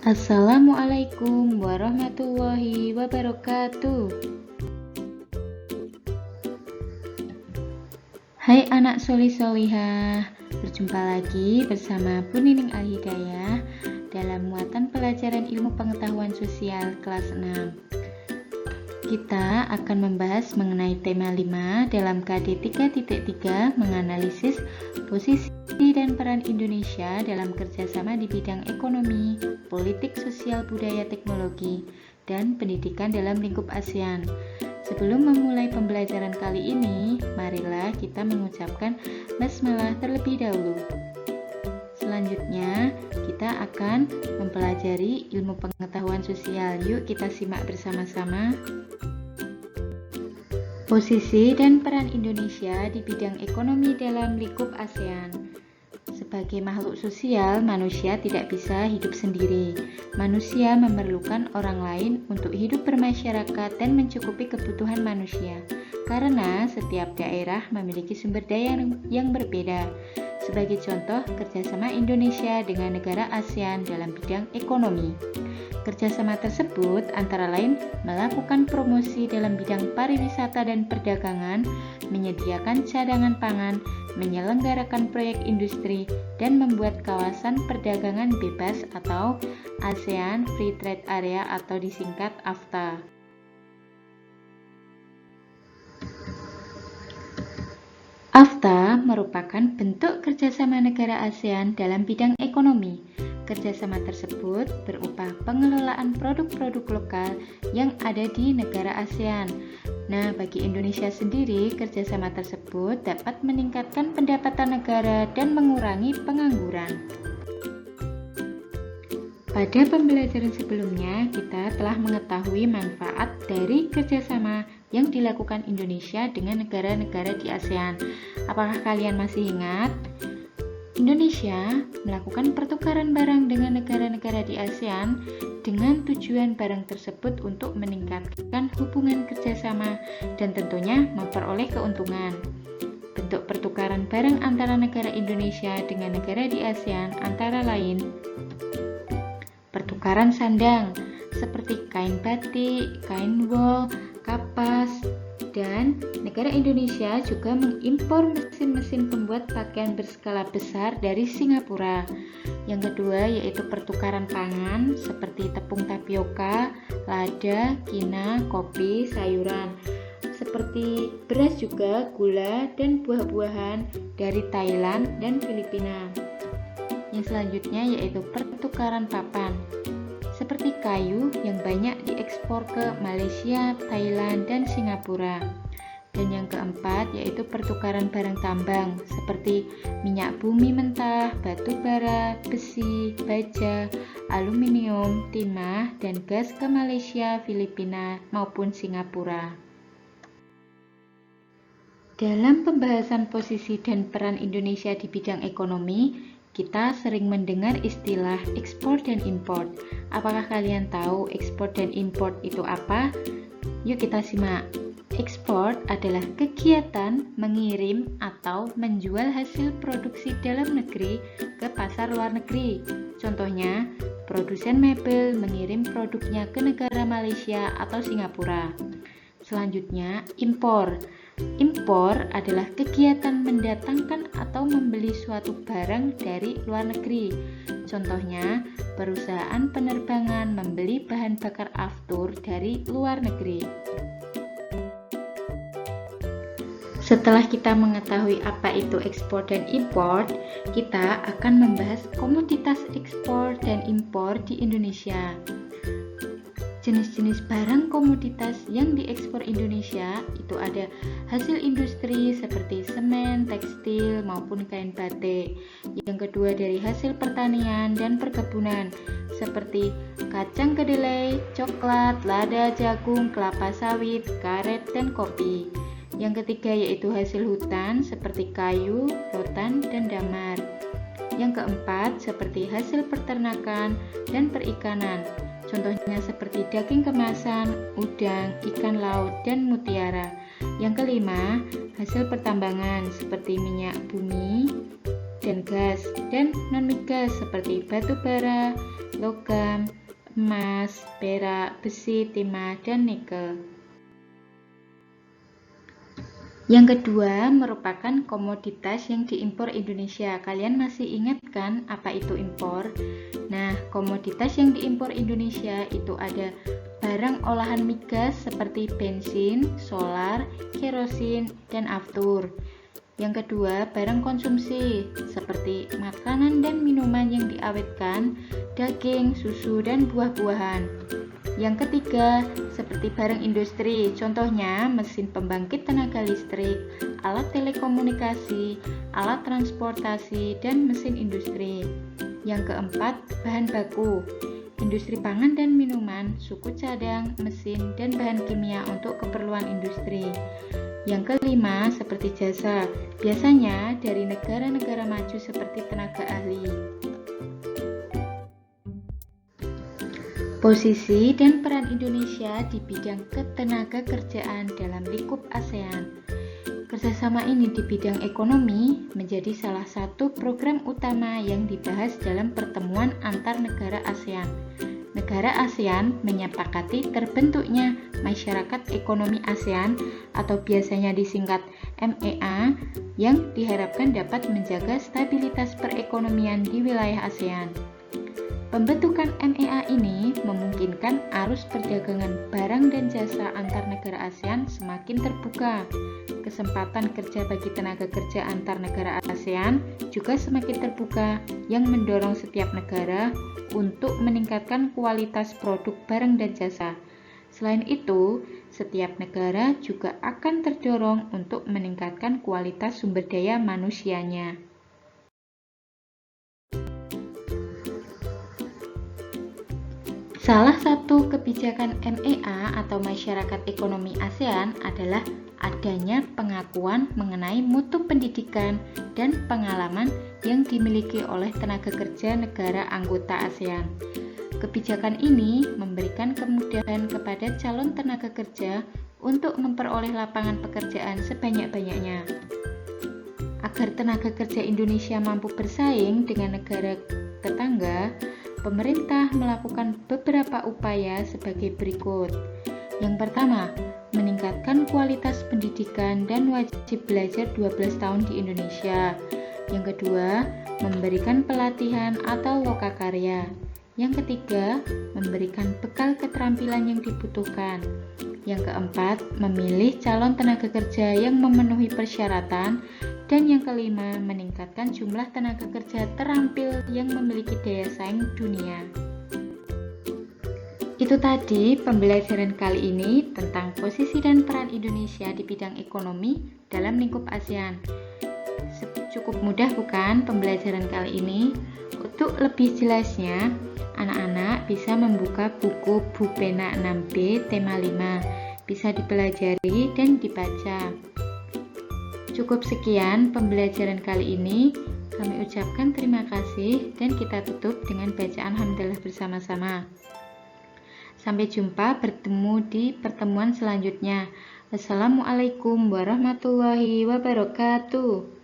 Assalamualaikum warahmatullahi wabarakatuh. Hai anak solih-solihah, berjumpa lagi bersama Bu Nining Al-Hidayah dalam muatan pelajaran ilmu pengetahuan sosial kelas 6. Kita akan membahas mengenai tema 5 dalam KD 3.3 menganalisis posisi dan peran Indonesia dalam kerjasama di bidang ekonomi, politik, sosial, budaya, teknologi, dan pendidikan dalam lingkup ASEAN. Sebelum memulai pembelajaran kali ini, marilah kita mengucapkan basmalah terlebih dahulu. Selanjutnya, kita akan mempelajari ilmu pengetahuan sosial. Yuk kita simak bersama-sama. Posisi dan peran Indonesia di bidang ekonomi dalam lingkup ASEAN. Sebagai makhluk sosial, manusia tidak bisa hidup sendiri. Manusia memerlukan orang lain untuk hidup bermasyarakat dan mencukupi kebutuhan manusia. Karena setiap daerah memiliki sumber daya yang berbeda. Sebagai contoh, kerjasama Indonesia dengan negara ASEAN dalam bidang ekonomi. Kerjasama tersebut antara lain melakukan promosi dalam bidang pariwisata dan perdagangan, menyediakan cadangan pangan, menyelenggarakan proyek industri, dan membuat kawasan perdagangan bebas atau ASEAN Free Trade Area atau disingkat AFTA. AFTA merupakan bentuk kerjasama negara ASEAN dalam bidang ekonomi. Kerjasama tersebut berupa pengelolaan produk-produk lokal yang ada di negara ASEAN. Nah, bagi Indonesia sendiri, kerjasama tersebut dapat meningkatkan pendapatan negara dan mengurangi pengangguran. Pada pembelajaran sebelumnya, kita telah mengetahui manfaat dari kerjasama yang dilakukan Indonesia dengan negara-negara di ASEAN. Apakah kalian masih ingat? Indonesia melakukan pertukaran barang dengan negara-negara di ASEAN dengan tujuan barang tersebut untuk meningkatkan hubungan kerjasama dan tentunya memperoleh keuntungan. Bentuk pertukaran barang antara negara Indonesia dengan negara di ASEAN antara lain pertukaran sandang seperti kain batik, kain wol, kapas, dan negara Indonesia juga mengimpor mesin-mesin pembuat pakaian berskala besar dari Singapura. Yang kedua yaitu pertukaran pangan seperti tepung tapioka, lada, kina, kopi, sayuran. Seperti beras juga, gula, dan buah-buahan dari Thailand dan Filipina. Yang selanjutnya yaitu pertukaran papan seperti kayu yang banyak diekspor ke Malaysia, Thailand, dan Singapura. Dan yang keempat yaitu pertukaran barang tambang seperti minyak bumi mentah, batu bara, besi, baja, aluminium, timah, dan gas ke Malaysia, Filipina, maupun Singapura. Dalam pembahasan posisi dan peran Indonesia di bidang ekonomi, kita sering mendengar istilah ekspor dan impor. Apakah kalian tahu ekspor dan impor itu apa? Yuk kita simak. Ekspor adalah kegiatan mengirim atau menjual hasil produksi dalam negeri ke pasar luar negeri. Contohnya, produsen mebel mengirim produknya ke negara Malaysia atau Singapura. Selanjutnya, impor. Impor adalah kegiatan mendatangkan atau membeli suatu barang dari luar negeri. Contohnya, perusahaan penerbangan membeli bahan bakar aftur dari luar negeri. Setelah kita mengetahui apa itu ekspor dan impor, kita akan membahas komoditas ekspor dan impor di Indonesia. Jenis-jenis barang komoditas yang diekspor Indonesia itu ada hasil industri seperti semen, tekstil, maupun kain batik. Yang kedua dari hasil pertanian dan perkebunan seperti kacang kedelai, coklat, lada, jagung, kelapa sawit, karet, dan kopi. Yang ketiga yaitu hasil hutan seperti kayu, rotan, dan damar. Yang keempat seperti hasil peternakan dan perikanan. Contohnya seperti daging kemasan, udang, ikan laut, dan mutiara. Yang kelima, hasil pertambangan seperti minyak bumi, dan gas, dan non-migas seperti batu bara, logam, emas, perak, besi, timah, dan nikel. Yang kedua merupakan komoditas yang diimpor Indonesia. Kalian masih ingat kan apa itu impor? Nah, komoditas yang diimpor Indonesia itu ada barang olahan migas seperti bensin, solar, kerosin, dan aftur. Yang kedua, barang konsumsi seperti makanan dan minuman yang diawetkan, daging, susu, dan buah-buahan. Yang ketiga, seperti barang industri, contohnya mesin pembangkit tenaga listrik, alat telekomunikasi, alat transportasi, dan mesin industri. Yang keempat, bahan baku, industri pangan dan minuman, suku cadang, mesin, dan bahan kimia untuk keperluan industri. Yang kelima, seperti jasa, biasanya dari negara-negara maju seperti tenaga ahli. Posisi dan peran Indonesia di bidang ketenaga kerjaan dalam lingkup ASEAN. Kerjasama ini di bidang ekonomi menjadi salah satu program utama yang dibahas dalam pertemuan antar negara ASEAN. Negara ASEAN menyepakati terbentuknya Masyarakat Ekonomi ASEAN atau biasanya disingkat MEA yang diharapkan dapat menjaga stabilitas perekonomian di wilayah ASEAN. Pembentukan MEA ini memungkinkan arus perdagangan barang dan jasa antar negara ASEAN semakin terbuka. Kesempatan kerja bagi tenaga kerja antar negara ASEAN juga semakin terbuka yang mendorong setiap negara untuk meningkatkan kualitas produk barang dan jasa. Selain itu, setiap negara juga akan terdorong untuk meningkatkan kualitas sumber daya manusianya. Salah satu kebijakan MEA atau Masyarakat Ekonomi ASEAN adalah adanya pengakuan mengenai mutu pendidikan dan pengalaman yang dimiliki oleh tenaga kerja negara anggota ASEAN. Kebijakan ini memberikan kemudahan kepada calon tenaga kerja untuk memperoleh lapangan pekerjaan sebanyak-banyaknya. Agar tenaga kerja Indonesia mampu bersaing dengan negara tetangga, pemerintah melakukan beberapa upaya sebagai berikut. Yang pertama, meningkatkan kualitas pendidikan dan wajib belajar 12 tahun di Indonesia. Yang kedua, memberikan pelatihan atau lokakarya. Yang ketiga, memberikan bekal keterampilan yang dibutuhkan. Yang keempat, memilih calon tenaga kerja yang memenuhi persyaratan. Dan yang kelima, meningkatkan jumlah tenaga kerja terampil yang memiliki daya saing dunia. Itu tadi pembelajaran kali ini tentang posisi dan peran Indonesia di bidang ekonomi dalam lingkup ASEAN. Cukup mudah bukan pembelajaran kali ini? Untuk lebih jelasnya, anak-anak bisa membuka buku Bupena 6B tema 5. Bisa dipelajari dan dibaca. Cukup sekian pembelajaran kali ini. Kami ucapkan terima kasih dan kita tutup dengan bacaan hamdalah bersama-sama. Sampai jumpa bertemu di pertemuan selanjutnya. Wassalamualaikum warahmatullahi wabarakatuh.